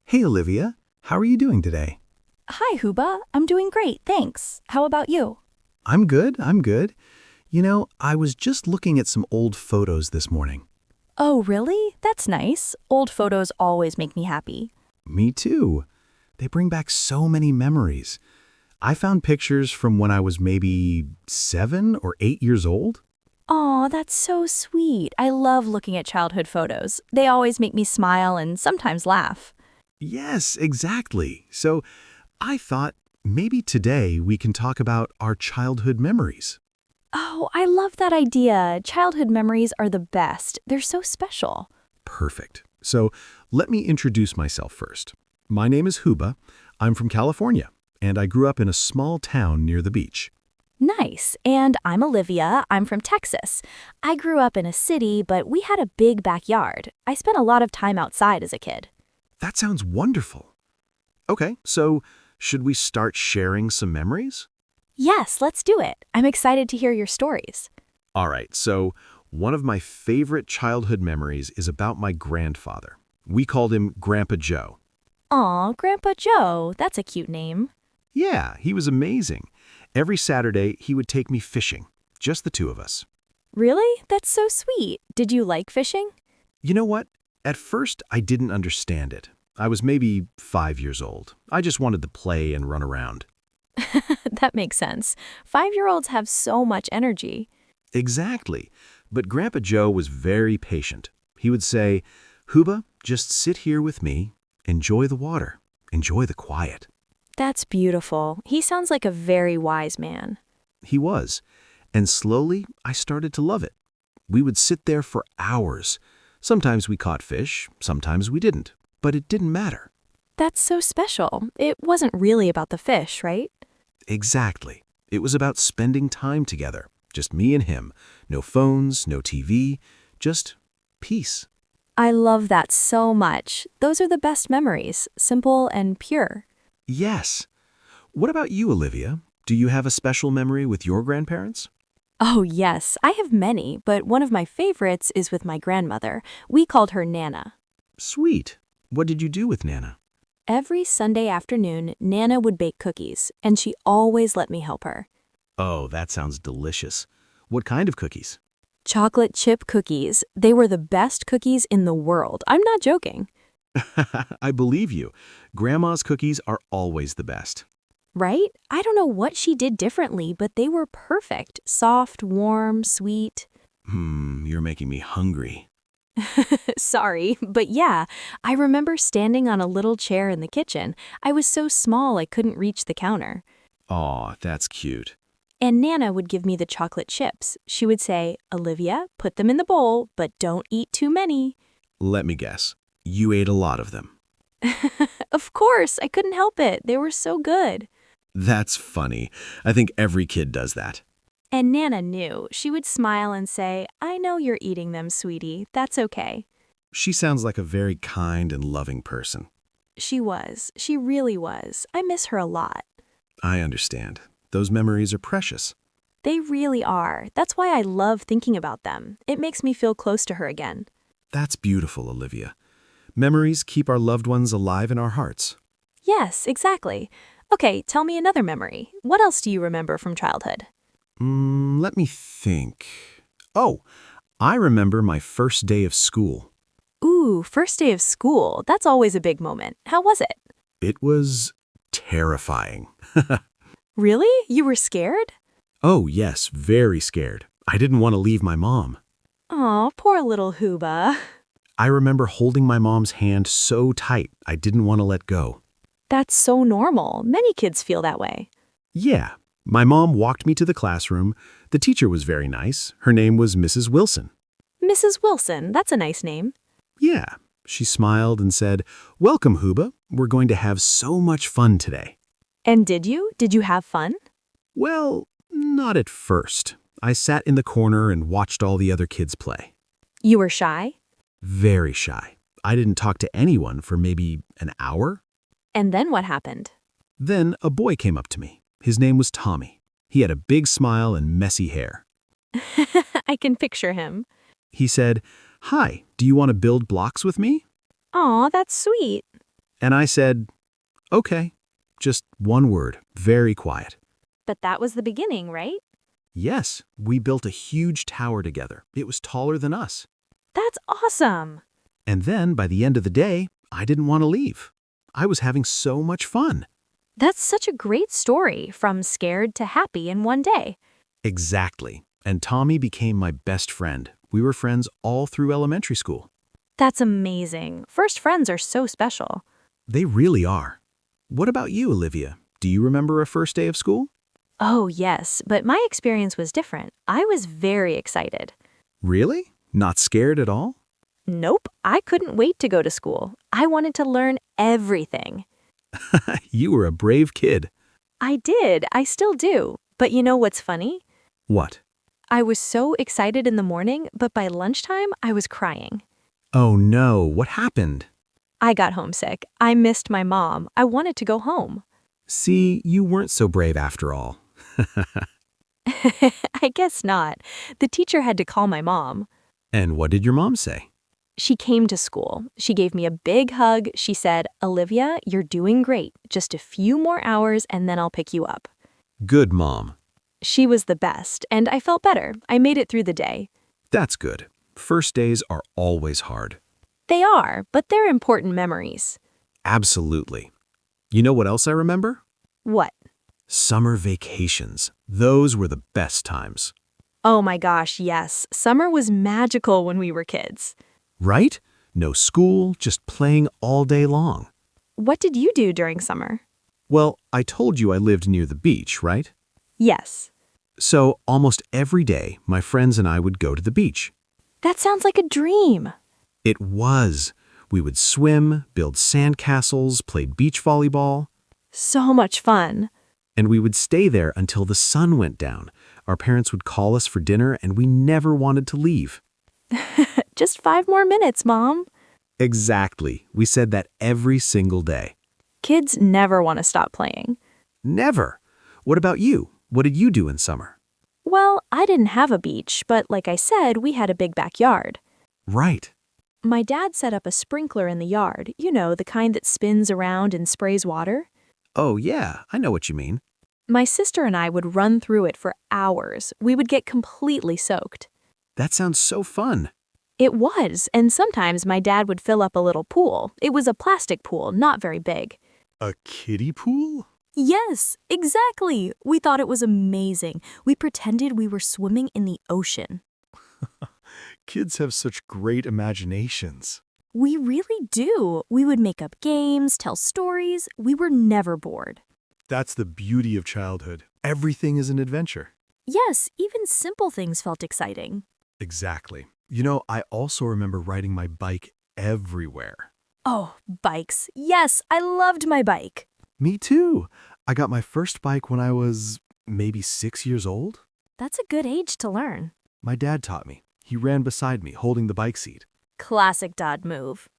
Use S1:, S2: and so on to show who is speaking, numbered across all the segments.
S1: Hey Olivia, how are you doing today?
S2: Hi, Huba. I'm doing great, thanks. How about you?
S1: I'm good. I was just looking at some old photos this morning.
S2: Oh, really? That's nice. Old photos always make me happy.
S1: Me too. They bring back so many memories. I found pictures from when I was maybe 7 or 8 years old.
S2: Aw, that's so sweet. I love looking at childhood photos. They always make me smile and sometimes laugh.
S1: Yes, exactly. So I thought maybe today we can talk about our childhood memories.
S2: Oh, I love that idea. Childhood memories are the best. They're so special.
S1: Perfect. So let me introduce myself first. My name is Huba. I'm from California, and I grew up in a small town near the beach.
S2: Nice. And I'm Olivia. I'm from Texas. I grew up in a city, but we had a big backyard. I spent a lot of time outside as a kid.
S1: That sounds wonderful. Okay, so should we start sharing some memories?
S2: Yes, let's do it. I'm excited to hear your stories.
S1: All right, so one of my favorite childhood memories is about my grandfather. We called him Grandpa Joe.
S2: Aw, Grandpa Joe, that's a cute name.
S1: Yeah, he was amazing. Every Saturday, he would take me fishing, just the two of us.
S2: Really? That's so sweet. Did you like fishing?
S1: You know what? At first, I didn't understand it. I was maybe 5 years old. I just wanted to play and run around.
S2: That makes sense. 5-year-olds have so much energy.
S1: Exactly. But Grandpa Joe was very patient. He would say, Huba, just sit here with me. Enjoy the water. Enjoy the quiet.
S2: That's beautiful. He sounds like a very wise man.
S1: He was. And slowly, I started to love it. We would sit there for hours. Sometimes we caught fish, sometimes we didn't. But it didn't matter.
S2: That's so special. It wasn't really about the fish, right?
S1: Exactly. It was about spending time together. Just me and him. No phones, no TV, just peace.
S2: I love that so much. Those are the best memories, simple and pure.
S1: Yes. What about you, Olivia? Do you have a special memory with your grandparents?
S2: Oh, yes, I have many, but one of my favorites is with my grandmother. We called her Nana.
S1: Sweet. What did you do with Nana?
S2: Every Sunday afternoon, Nana would bake cookies, and she always let me help her.
S1: Oh, that sounds delicious. What kind of cookies?
S2: Chocolate chip cookies. They were the best cookies in the world. I'm not joking.
S1: I believe you. Grandma's cookies are always the best.
S2: Right? I don't know what she did differently, but they were perfect. Soft, warm, sweet.
S1: You're making me hungry.
S2: Sorry, but yeah, I remember standing on a little chair in the kitchen. I was so small I couldn't reach the counter.
S1: Aw, that's cute.
S2: And Nana would give me the chocolate chips. She would say, Olivia, put them in the bowl, but don't eat too many.
S1: Let me guess. You ate a lot of them.
S2: Of course, I couldn't help it. They were so good.
S1: That's funny. I think every kid does that.
S2: And Nana knew. She would smile and say, I know you're eating them, sweetie. That's okay.
S1: She sounds like a very kind and loving person.
S2: She was. She really was. I miss her a lot.
S1: I understand. Those memories are precious.
S2: They really are. That's why I love thinking about them. It makes me feel close to her again.
S1: That's beautiful, Olivia. Memories keep our loved ones alive in our hearts.
S2: Yes, exactly. Okay, tell me another memory. What else do you remember from childhood?
S1: Let me think. Oh, I remember my first day of school.
S2: Ooh, first day of school. That's always a big moment. How was it?
S1: It was terrifying.
S2: Really? You were scared?
S1: Oh, yes, very scared. I didn't want to leave my mom.
S2: Aw, poor little Huba.
S1: I remember holding my mom's hand so tight I didn't want to let go.
S2: That's so normal. Many kids feel that way.
S1: Yeah, my mom walked me to the classroom. The teacher was very nice. Her name was Mrs. Wilson.
S2: Mrs. Wilson, that's a nice name.
S1: Yeah, she smiled and said, Welcome, Huba. We're going to have so much fun today.
S2: And did you? Did you have fun?
S1: Well, not at first. I sat in the corner and watched all the other kids play.
S2: You were shy?
S1: Very shy. I didn't talk to anyone for maybe an hour.
S2: And then what happened?
S1: Then a boy came up to me. His name was Tommy. He had a big smile and messy hair.
S2: I can picture him.
S1: He said, Hi, do you want to build blocks with me?
S2: Aw, that's sweet.
S1: And I said, okay. Just one word, very quiet.
S2: But that was the beginning, right?
S1: Yes, we built a huge tower together. It was taller than us.
S2: That's awesome.
S1: And then, by the end of the day, I didn't want to leave. I was having so much fun.
S2: That's such a great story, from scared to happy in one day.
S1: Exactly. And Tommy became my best friend. We were friends all through elementary school.
S2: That's amazing. First friends are so special.
S1: They really are. What about you, Olivia? Do you remember a first day of school?
S2: Oh, yes, but my experience was different. I was very excited.
S1: Really? Not scared at all?
S2: Nope, I couldn't wait to go to school. I wanted to learn everything.
S1: You were a brave kid.
S2: I did, I still do. But you know what's funny?
S1: What?
S2: I was so excited in the morning, but by lunchtime, I was crying.
S1: Oh no, what happened?
S2: I got homesick. I missed my mom. I wanted to go home.
S1: See, you weren't so brave after all.
S2: I guess not. The teacher had to call my mom.
S1: And what did your mom say?
S2: She came to school. She gave me a big hug. She said, "Olivia, you're doing great. Just a few more hours and then I'll pick you up."
S1: Good mom.
S2: She was the best, and I felt better. I made it through the day.
S1: That's good. First days are always hard.
S2: They are, but they're important memories.
S1: Absolutely. You know what else I remember?
S2: What?
S1: Summer vacations. Those were the best times.
S2: Oh my gosh, yes. Summer was magical when we were kids.
S1: Right? No school, just playing all day long.
S2: What did you do during summer?
S1: Well, I told you I lived near the beach, right?
S2: Yes.
S1: So almost every day, my friends and I would go to the beach.
S2: That sounds like a dream.
S1: It was. We would swim, build sandcastles, play beach volleyball,
S2: So much fun.
S1: and we would stay there until the sun went down. Our parents would call us for dinner, and we never wanted to leave.
S2: Just 5 more minutes, Mom.
S1: Exactly. We said that every single day.
S2: Kids never want to stop playing.
S1: Never. What about you? What did you do in summer?
S2: Well, I didn't have a beach, but like I said, we had a big backyard.
S1: Right.
S2: My dad set up a sprinkler in the yard, you know, the kind that spins around and sprays water.
S1: Oh, yeah, I know what you mean.
S2: My sister and I would run through it for hours. We would get completely soaked.
S1: That sounds so fun.
S2: It was, and sometimes my dad would fill up a little pool. It was a plastic pool, not very big.
S1: A kiddie pool?
S2: Yes, exactly. We thought it was amazing. We pretended we were swimming in the ocean.
S3: Kids have such great imaginations.
S2: We really do. We would make up games, tell stories. We were never bored.
S3: That's the beauty of childhood. Everything is an adventure.
S2: Yes, even simple things felt exciting.
S3: Exactly. You know, I also remember riding my bike everywhere.
S2: Oh, bikes. Yes, I loved my bike.
S3: Me too. I got my first bike when I was maybe 6 years old.
S2: That's a good age to learn.
S3: My dad taught me. He ran beside me, holding the bike seat.
S2: Classic Dad move.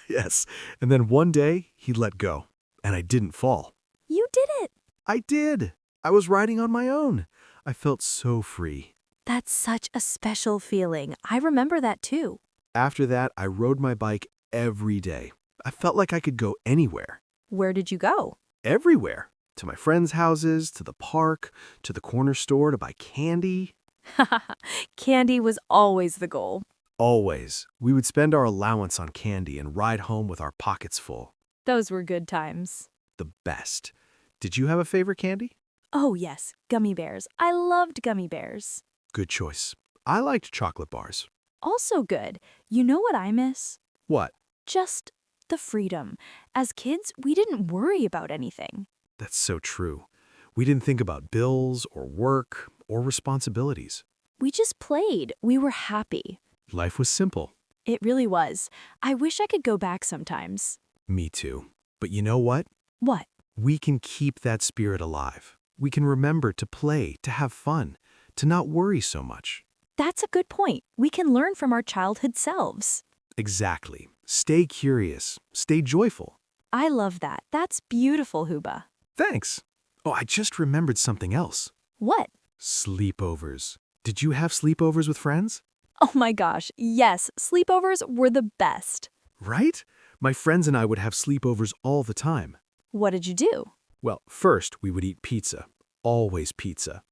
S3: Yes. And then one day, he let go, and I didn't fall.
S2: You did it.
S3: I did. I was riding on my own. I felt so free.
S2: That's such a special feeling. I remember that too.
S3: After that, I rode my bike every day. I felt like I could go anywhere.
S2: Where did you go?
S3: Everywhere. To my friends' houses, to the park, to the corner store to buy candy.
S2: Candy was always the goal.
S3: Always. We would spend our allowance on candy and ride home with our pockets full.
S2: Those were good times.
S3: The best. Did you have a favorite candy?
S2: Oh, yes, gummy bears. I loved gummy bears.
S3: Good choice. I liked chocolate bars.
S2: Also good. You know what I miss?
S3: What?
S2: Just the freedom. As kids, we didn't worry about anything.
S3: That's so true. We didn't think about bills or work or responsibilities.
S2: We just played. We were happy.
S3: Life was simple.
S2: It really was. I wish I could go back sometimes.
S3: Me too. But you know what?
S2: What?
S3: We can keep that spirit alive. We can remember to play, to have fun, to not worry so much.
S2: That's a good point. We can learn from our childhood selves.
S3: Exactly. Stay curious. Stay joyful.
S2: I love that. That's beautiful, Huba.
S3: Thanks. Oh, I just remembered something else.
S2: What?
S3: Sleepovers. Did you have sleepovers with friends?
S2: Oh my gosh, yes, sleepovers were the best.
S3: Right? My friends and I would have sleepovers all the time.
S2: What did you do?
S3: Well, first we would eat pizza. Always pizza.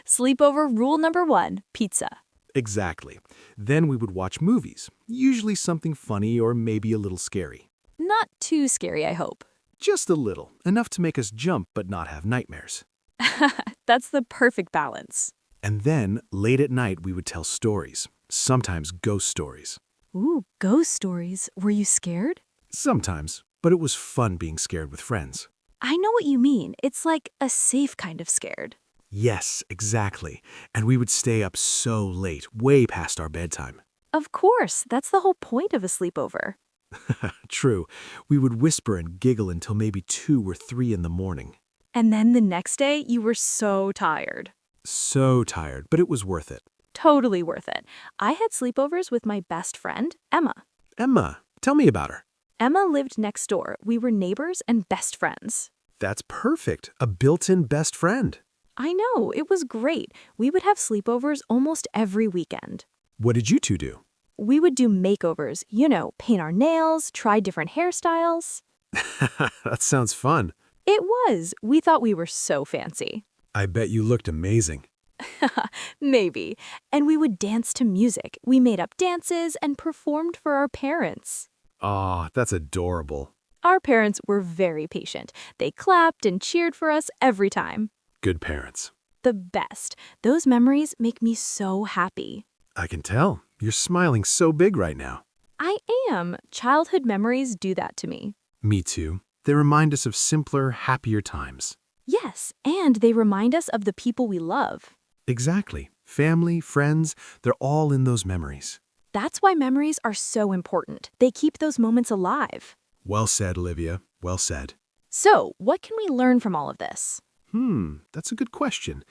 S2: Sleepover rule number 1, pizza.
S3: Exactly. Then we would watch movies, usually something funny or maybe a little scary.
S2: Not too scary, I hope.
S3: Just a little, enough to make us jump but not have nightmares.
S2: That's the perfect balance.
S3: And then, late at night, we would tell stories, sometimes ghost stories.
S2: Ooh, ghost stories. Were you scared?
S3: Sometimes, but it was fun being scared with friends.
S2: I know what you mean. It's like a safe kind of scared.
S3: Yes, exactly. And we would stay up so late, way past our bedtime.
S2: Of course, that's the whole point of a sleepover.
S3: True, we would whisper and giggle until maybe 2 or 3 in the morning.
S2: And then the next day, you were so tired.
S3: So tired, but it was worth it.
S2: Totally worth it. I had sleepovers with my best friend, Emma.
S3: Emma, tell me about her.
S2: Emma lived next door. We were neighbors and best friends.
S3: That's perfect, a built-in best friend.
S2: I know, it was great. We would have sleepovers almost every weekend.
S3: What did you two do?
S2: We would do makeovers, paint our nails, try different hairstyles.
S3: That sounds fun.
S2: It was. We thought we were so fancy.
S3: I bet you looked amazing.
S2: Maybe. And we would dance to music. We made up dances and performed for our parents.
S3: Aw, that's adorable.
S2: Our parents were very patient. They clapped and cheered for us every time.
S3: Good parents.
S2: The best. Those memories make me so happy.
S3: I can tell. You're smiling so big right now.
S2: I am. Childhood memories do that to me.
S3: Me too. They remind us of simpler, happier times.
S2: Yes, and they remind us of the people we love.
S3: Exactly. Family, friends, they're all in those memories.
S2: That's why memories are so important. They keep those moments alive.
S3: Well said, Olivia. Well said.
S2: So, what can we learn from all of this?
S3: That's a good question.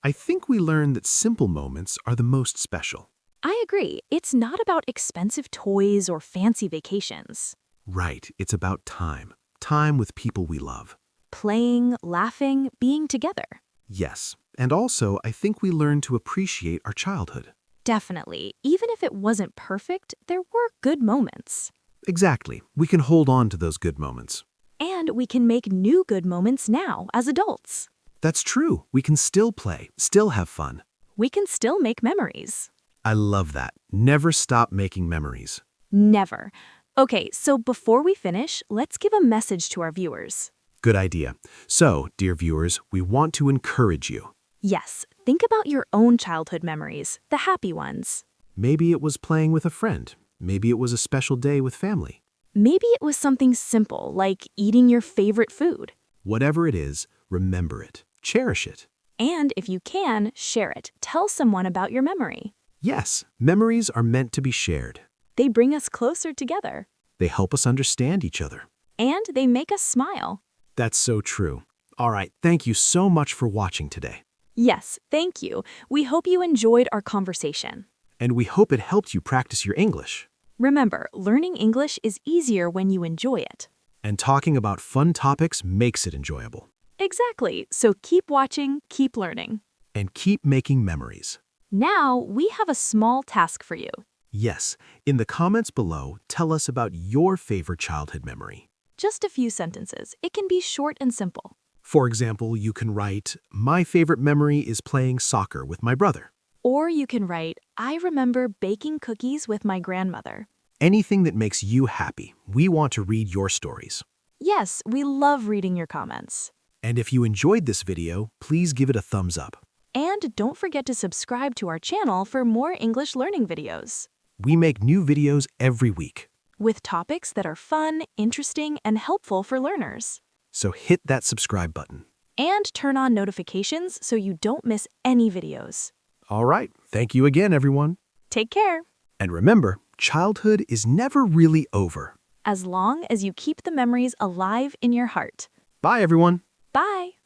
S3: I think we learn that simple moments are the most special.
S2: I agree. It's not about expensive toys or fancy vacations.
S3: Right. It's about time. Time with people we love.
S2: Playing, laughing, being together.
S3: Yes. And also, I think we learn to appreciate our childhood.
S2: Definitely. Even if it wasn't perfect, there were good moments.
S3: Exactly. We can hold on to those good moments.
S2: And we can make new good moments now as adults.
S3: That's true. We can still play, still have fun.
S2: We can still make memories.
S3: I love that. Never stop making memories.
S2: Never. Okay, so before we finish, let's give a message to our viewers.
S3: Good idea. So, dear viewers, we want to encourage you.
S2: Yes, think about your own childhood memories, the happy ones.
S3: Maybe it was playing with a friend. Maybe it was a special day with family.
S2: Maybe it was something simple, like eating your favorite food.
S3: Whatever it is, remember it. Cherish it.
S2: And if you can, share it. Tell someone about your memory.
S3: Yes, memories are meant to be shared.
S2: They bring us closer together.
S3: They help us understand each other.
S2: And they make us smile.
S3: That's so true. All right, thank you so much for watching today.
S2: Yes, thank you. We hope you enjoyed our conversation.
S3: And we hope it helped you practice your English.
S2: Remember, learning English is easier when you enjoy it.
S3: And talking about fun topics makes it enjoyable.
S2: Exactly. So keep watching, keep learning.
S3: And keep making memories.
S2: Now, we have a small task for you.
S3: Yes, in the comments below, tell us about your favorite childhood memory.
S2: Just a few sentences. It can be short and simple.
S3: For example, you can write, "My favorite memory is playing soccer with my brother."
S2: Or you can write, I remember baking cookies with my grandmother.
S3: Anything that makes you happy. We want to read your stories.
S2: Yes, we love reading your comments.
S3: And if you enjoyed this video, please give it a thumbs up.
S2: And don't forget to subscribe to our channel for more English learning videos.
S3: We make new videos every week.
S2: With topics that are fun, interesting, and helpful for learners.
S3: So hit that subscribe button.
S2: And turn on notifications so you don't miss any videos.
S3: All right, thank you again, everyone.
S2: Take care.
S3: And remember, childhood is never really over.
S2: As long as you keep the memories alive in your heart.
S3: Bye, everyone.
S2: Bye.